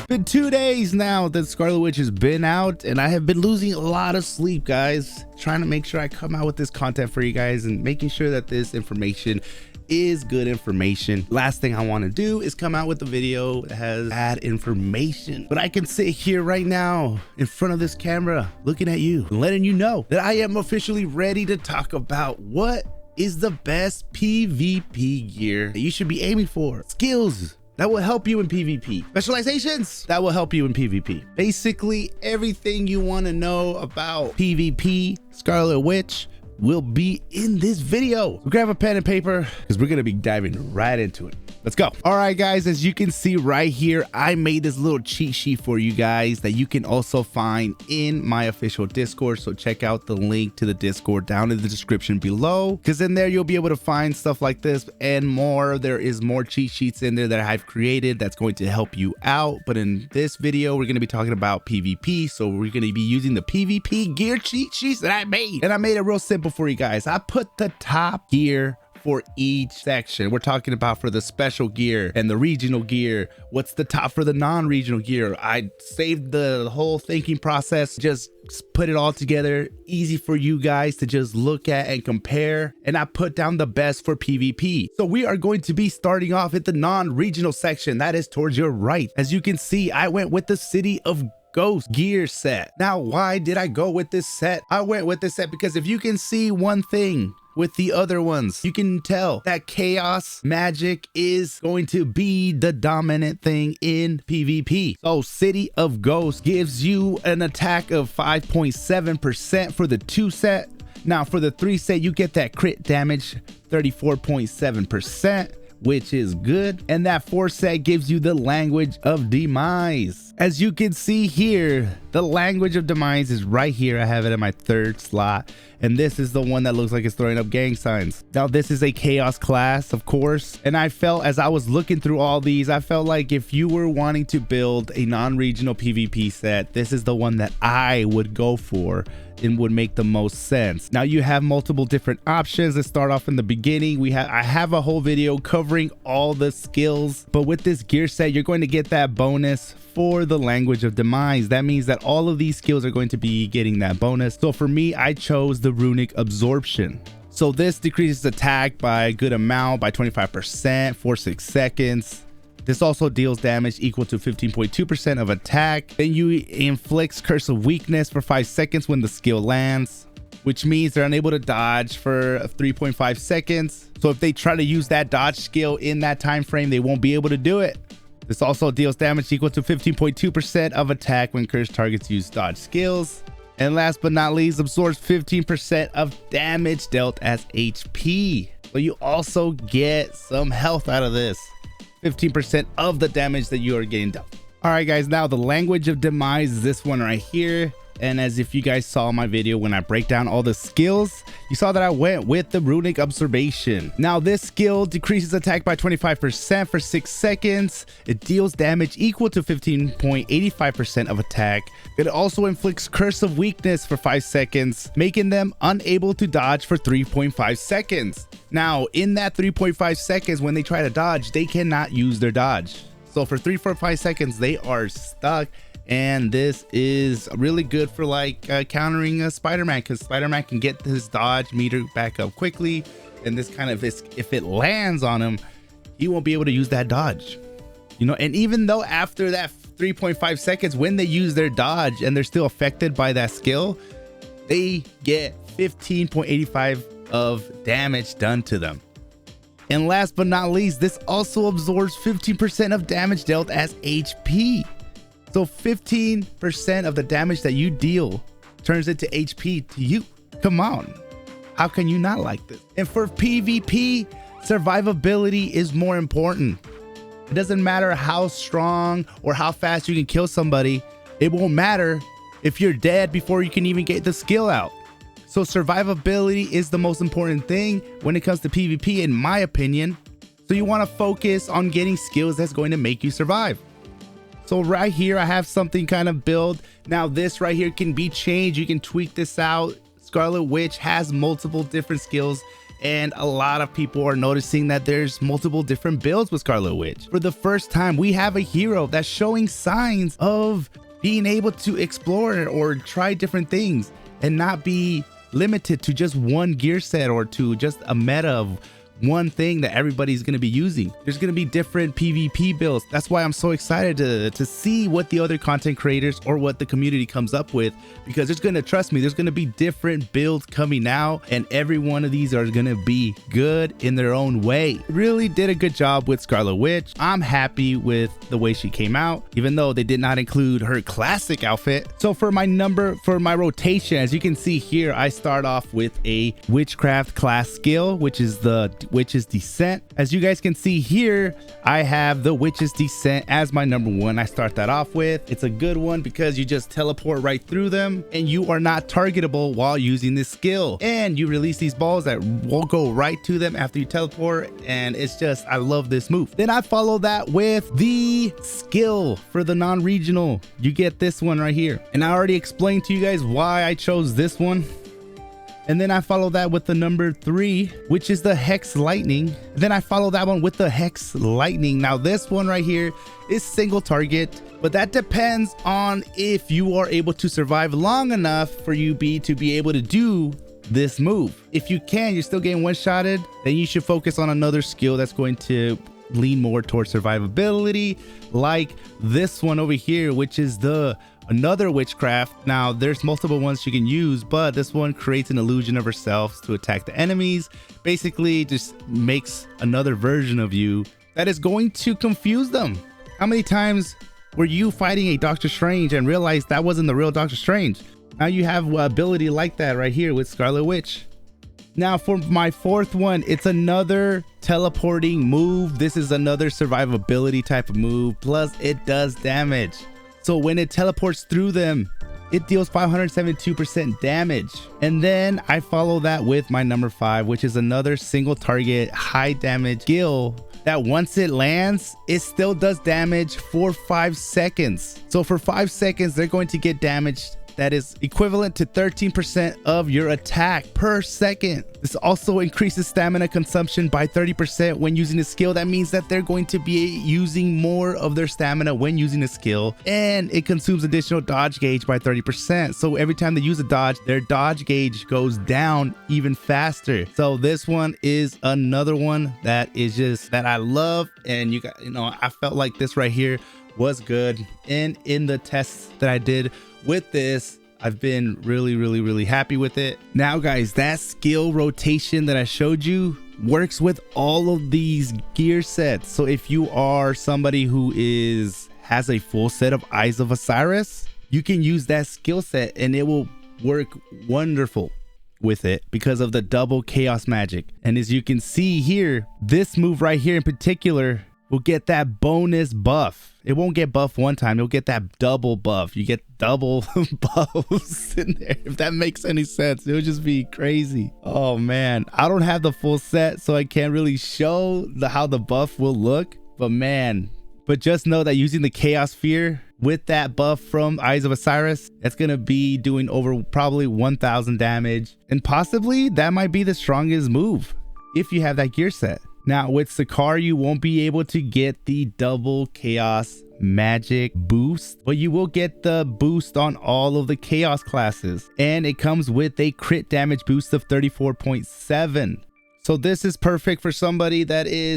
Been 2 days now that Scarlet Witch has been out, and I have been losing a lot of sleep, guys, trying to make sure I come out with this content for you guys and making sure that this information is good information. Last thing I want to do is come out with a video that has bad information, but I can sit here right now in front of this camera looking at you and letting you know that I am officially ready to talk about what is the best PvP gear that you should be aiming for. Skills that will help you in PvP. Specializations that will help you in PvP. Basically everything you want to know about PvP, Scarlet Witch, will be in this video. So grab a pen and paper because we're gonna be diving right into it. Let's go. All right, guys, as you can see right here, I made this little cheat sheet for you guys that you can also find in my official Discord. So check out the link to the Discord down in the description below, because in there you'll be able to find stuff like this and more. There is more cheat sheets in there that I've created that's going to help you out. But in this video, we're going to be talking about PvP. So we're going to be using the PvP gear cheat sheets that I made. And I made it real simple for you guys. I put the top gear for each section. We're talking about for the special gear and the regional gear, what's the top for the non-regional gear. I saved the whole thinking process, just put it all together, easy for you guys to just look at and compare. And I put down the best for PvP. So we are going to be starting off at the non-regional section. That is towards your right. As you can see, I went with the City of Ghost gear set. Now, why did I go with this set? I went with this set because if you can see one thing with the other ones, you can tell that chaos magic is going to be the dominant thing in PvP. So City of Ghosts gives you an attack of 5.7% for the 2 set. Now for the 3 set, you get that crit damage 34.7%, which is good. And that 4 set gives you the language of demise. As you can see here, the language of demise is right here. I have it in my 3rd slot. And this is the one that looks like it's throwing up gang signs. Now, this is a chaos class, of course. And I felt as I was looking through all these, I felt like if you were wanting to build a non-regional PvP set, this is the one that I would go for and would make the most sense. Now you have multiple different options. Let's start off in the beginning. I have a whole video covering all the skills, but with this gear set, you're going to get that bonus for the language of demise. That means that all of these skills are going to be getting that bonus. So for me, I chose the runic absorption. So this decreases attack by a good amount, by 25% for 6 seconds. This also deals damage equal to 15.2% of attack. Then you inflicts curse of weakness for 5 seconds when the skill lands, which means they're unable to dodge for 3.5 seconds. So if they try to use that dodge skill in that time frame, they won't be able to do it. This also deals damage equal to 15.2% of attack when cursed targets use dodge skills. And last but not least, absorbs 15% of damage dealt as HP. So you also get some health out of this. 15% of the damage that you are getting dealt. All right, guys, now the language of demise is this one right here. And as if you guys saw my video when I break down all the skills, you saw that I went with the runic observation. Now this skill decreases attack by 25% for 6 seconds. It deals damage equal to 15.85% of attack. It also inflicts curse of weakness for 5 seconds, making them unable to dodge for 3.5 seconds. Now in that 3.5 seconds, when they try to dodge, they cannot use their dodge. So for 3.5 seconds, they are stuck. And this is really good for like countering Spider-Man, because Spider-Man can get his dodge meter back up quickly. And this kind of is, if it lands on him, he won't be able to use that dodge. You know, and even though after that 3.5 seconds, when they use their dodge and they're still affected by that skill, they get 15.85 of damage done to them. And last but not least, this also absorbs 15% of damage dealt as HP. So 15% of the damage that you deal turns into HP to you. Come on. How can you not like this? And for PvP, survivability is more important. It doesn't matter how strong or how fast you can kill somebody. It won't matter if you're dead before you can even get the skill out. So survivability is the most important thing when it comes to PvP, in my opinion. So you want to focus on getting skills that's going to make you survive. So right here, I have something kind of built. Now this right here can be changed. You can tweak this out. Scarlet Witch has multiple different skills and a lot of people are noticing that there's multiple different builds with Scarlet Witch. For the first time, we have a hero that's showing signs of being able to explore or try different things and not be limited to just one gear set or to just a meta of one thing that everybody's going to be using. There's going to be different PvP builds. That's why I'm so excited to see what the other content creators or what the community comes up with, because there's going to, trust me, there's going to be different builds coming out, and every one of these are going to be good in their own way. Really did a good job with Scarlet Witch. I'm happy with the way she came out, even though they did not include her classic outfit. So for my rotation, as you can see here, I start off with a witchcraft class skill, which is the Witch's Descent. As you guys can see here, I have the Witch's Descent as my number one. I start that off with. It's a good one because you just teleport right through them and you are not targetable while using this skill, and you release these balls that will go right to them after you teleport, and it's just, I love this move. Then I follow that with the skill for the non-regional. You get this one right here, and I already explained to you guys why I chose this one. And then I follow that with the number 3, which is the Hex Lightning. Then I follow that one with the Hex Lightning. Now this one right here is single target, but that depends on if you are able to survive long enough for you to be able to do this move. If you can, you're still getting one-shotted, then you should focus on another skill that's going to lean more towards survivability, like this one over here, which is another witchcraft. Now there's multiple ones you can use, but this one creates an illusion of herself to attack the enemies. Basically just makes another version of you that is going to confuse them. How many times were you fighting a Doctor Strange and realized that wasn't the real Doctor Strange? Now you have an ability like that right here with Scarlet Witch. Now for my 4th one, it's another teleporting move. This is another survivability type of move, plus it does damage. So when it teleports through them, it deals 572% damage. And then I follow that with my number 5, which is another single target high damage skill that once it lands, it still does damage for 5 seconds. So for 5 seconds, they're going to get damaged that is equivalent to 13% of your attack per second. This also increases stamina consumption by 30% when using a skill. That means that they're going to be using more of their stamina when using a skill, and it consumes additional dodge gauge by 30%. So every time they use a dodge, their dodge gauge goes down even faster. So this one is another one that is just that I love, and I felt like this right here was good. And in the tests that I did with this, I've been really happy with it. Now guys, that skill rotation that I showed you works with all of these gear sets. So if you are somebody who has a full set of Eyes of Osiris, you can use that skill set and it will work wonderful with it because of the double chaos magic. And as you can see here, this move right here in particular will get that bonus buff. It won't get buff one time, you'll get that double buff. You get double buffs in there, if that makes any sense. It would just be crazy. Oh man, I don't have the full set, so I can't really show how the buff will look, but just know that using the Chaos Sphere with that buff from Eyes of Osiris, it's gonna be doing over probably 1000 damage, and possibly that might be the strongest move if you have that gear set. Now with Sakaar, you won't be able to get the double chaos magic boost, but you will get the boost on all of the chaos classes, and it comes with a crit damage boost of 34.7. So this is perfect for somebody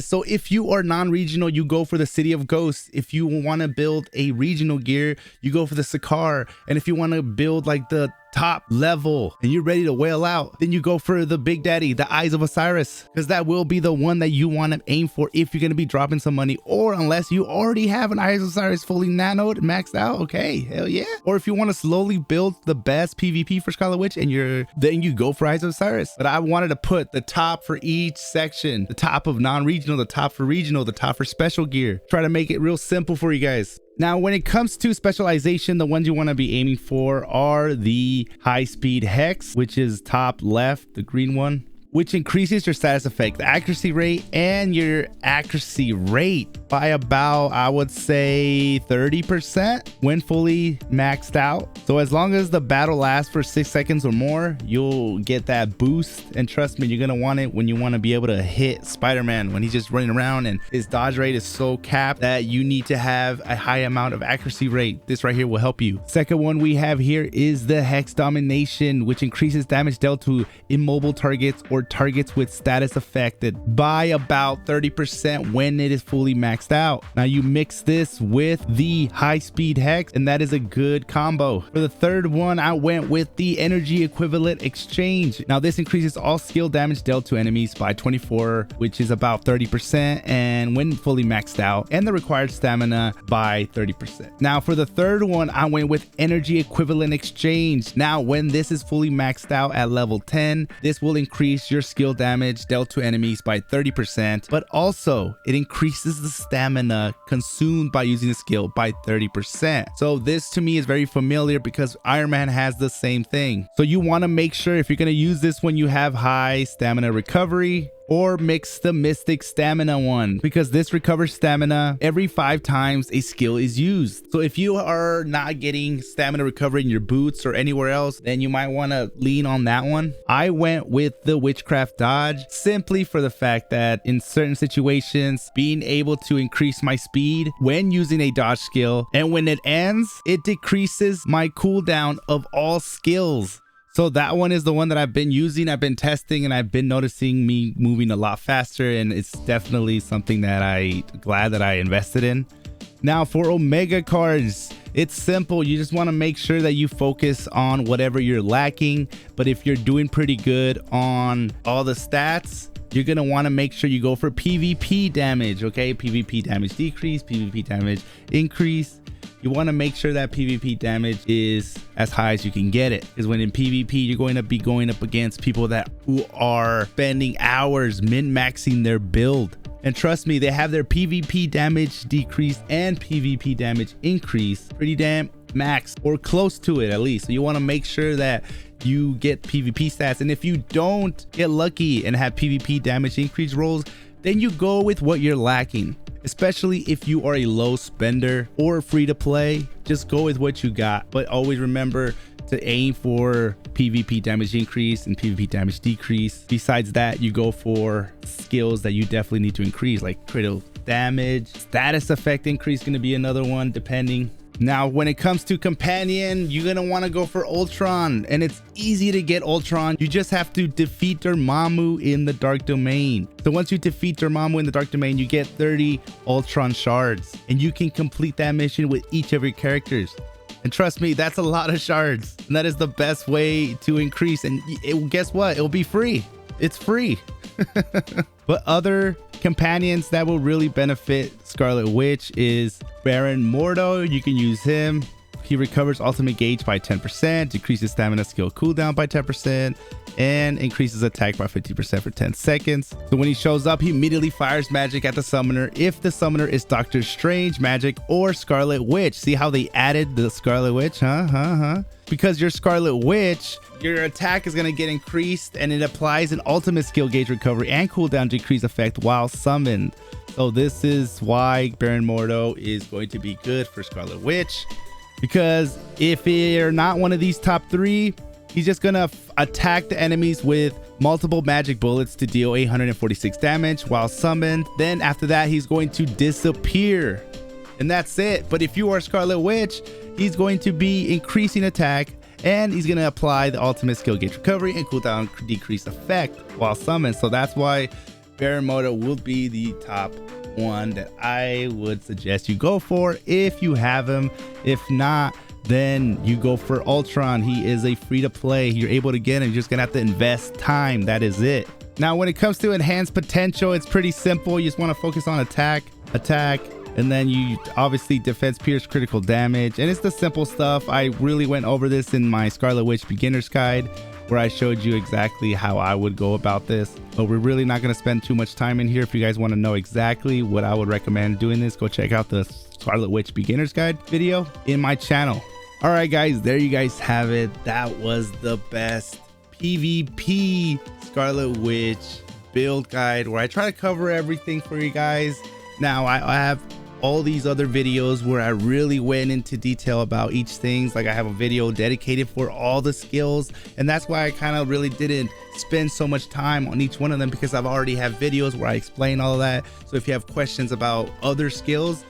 so if you are non-regional, you go for the City of Ghosts. If you want to build a regional gear, you go for the Sakaar. And if you want to build like the top level and you're ready to wail out, then you go for the Big Daddy, the Eyes of Osiris, because that will be the one that you want to aim for if you're going to be dropping some money, or unless you already have an Eyes of Osiris fully nanoed, maxed out. Okay, hell yeah. Or if you want to slowly build the best PvP for Scarlet Witch, and then you go for Eyes of Osiris. But I wanted to put the top for each section, the top of non-regional, the top for regional, the top for special gear. Try to make it real simple for you guys. Now, when it comes to specialization, the ones you want to be aiming for are the high speed hex, which is top left, the green one, which increases your status effect, the accuracy rate, and your accuracy rate by about, I would say 30% when fully maxed out. So as long as the battle lasts for 6 seconds or more, you'll get that boost. And trust me, you're gonna want it when you want to be able to hit Spider-Man when he's just running around and his dodge rate is so capped that you need to have a high amount of accuracy rate. This right here will help you. Second one we have here is the Hex Domination, which increases damage dealt to immobile targets or targets with status affected by about 30% when it is fully maxed out. Now you mix this with the high speed hex and that is a good combo. For the third one, I went with the energy equivalent exchange. Now this increases all skill damage dealt to enemies by 24, which is about 30%, and when fully maxed out, and the required stamina by 30%. Now for the third one, I went with energy equivalent exchange. Now when this is fully maxed out at level 10, this will increase your skill damage dealt to enemies by 30%, but also it increases the stamina consumed by using the skill by 30%. So this to me is very familiar because Iron Man has the same thing. So you want to make sure if you're going to use this when you have high stamina recovery, or mix the Mystic Stamina one, because this recovers stamina every 5 times a skill is used. So if you are not getting stamina recovery in your boots or anywhere else, then you might want to lean on that one. I went with the Witchcraft Dodge simply for the fact that in certain situations, being able to increase my speed when using a dodge skill, and when it ends, it decreases my cooldown of all skills. So that one is the one that I've been using, I've been testing, and I've been noticing me moving a lot faster, and it's definitely something that I'm glad that I invested in. Now for Omega cards, it's simple. You just want to make sure that you focus on whatever you're lacking, but if you're doing pretty good on all the stats, you're going to want to make sure you go for PvP damage, okay? PvP damage decrease, PvP damage increase. You want to make sure that PvP damage is as high as you can get it, because when in PvP you're going to be going up against people that who are spending hours min-maxing their build, and trust me, they have their PvP damage decrease and PvP damage increase pretty damn max, or close to it at least. So you want to make sure that you get PvP stats, and if you don't get lucky and have PvP damage increase rolls, then you go with what you're lacking. Especially if you are a low spender or free to play, just go with what you got, but always remember to aim for PvP damage increase and PvP damage decrease. Besides that, you go for skills that you definitely need to increase, like critical damage, status effect increase, going to be another one depending. Now when it comes to companion, you're gonna want to go for Ultron, and it's easy to get Ultron. You just have to defeat Dormammu in the Dark Domain. So once you defeat Dormammu in the Dark Domain, you get 30 Ultron shards, and you can complete that mission with each of your characters. And trust me, that's a lot of shards, and that is the best way to increase. And guess what? It'll be free. It's free. But other companions that will really benefit Scarlet Witch is Baron Mordo. You can use him. He recovers ultimate gauge by 10%, decreases stamina skill cooldown by 10%, and increases attack by 50% for 10 seconds. So when he shows up, he immediately fires magic at the summoner if the summoner is Doctor Strange magic or Scarlet Witch. See how they added the Scarlet Witch? Because you're Scarlet Witch, your attack is going to get increased, and it applies an ultimate skill gauge recovery and cooldown decrease effect while summoned. So this is why Baron Mordo is going to be good for Scarlet Witch, because if you're not one of these top 3, he's just gonna attack the enemies with multiple magic bullets to deal 846 damage while summoned. Then after that, he's going to disappear, and that's it. But if you are Scarlet Witch, he's going to be increasing attack, and he's going to apply the ultimate skill gauge recovery and cooldown decrease effect while summoned. So that's why Baron Mordo will be the top one that I would suggest you go for if you have him. If not, then you go for Ultron. He is a free to play. You're able to get him. You're just gonna have to invest time. That is it. Now when it comes to enhanced potential, it's pretty simple. You just want to focus on attack, and then you obviously defense, pierce, critical damage, and it's the simple stuff. I really went over this in my Scarlet Witch beginner's guide, where I showed you exactly how I would go about this, but we're really not going to spend too much time in here. If you guys want to know exactly what I would recommend doing this, go check out the Scarlet Witch beginner's guide video in my channel. All right guys, there you guys have it. That was the best PvP Scarlet Witch build guide, where I try to cover everything for you guys. Now I have all these other videos where I really went into detail about each things. Like I have a video dedicated for all the skills, and that's why I kind of really didn't spend so much time on each one of them, because I've already have videos where I explain all of that. So if you have questions about other skills,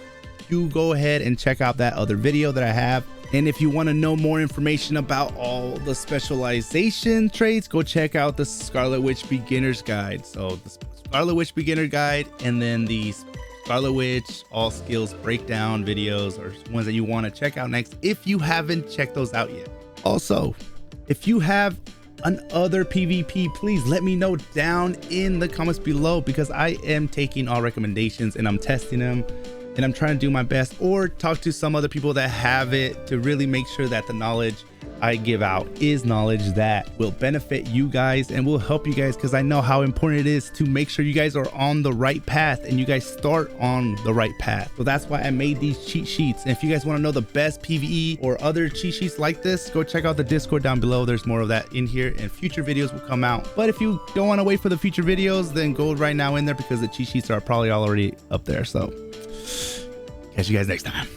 you go ahead and check out that other video that I have. And if you want to know more information about all the specialization traits, go check out the Scarlet Witch Beginner's Guide. So the Scarlet Witch Beginner Guide, and then the Scarlet Witch all skills breakdown videos, or ones that you want to check out next if you haven't checked those out yet. Also, if you have another PvP, please let me know down in the comments below, because I am taking all recommendations and I'm testing them, and I'm trying to do my best, or talk to some other people that have it, to really make sure that the knowledge I give out is knowledge that will benefit you guys and will help you guys, because I know how important it is to make sure you guys are on the right path and you guys start on the right path. So that's why I made these cheat sheets. And if you guys want to know the best PvE or other cheat sheets like this, go check out the Discord down below. There's more of that in here, and future videos will come out. But if you don't want to wait for the future videos, then go right now in there, because the cheat sheets are probably already up there. So catch you guys next time.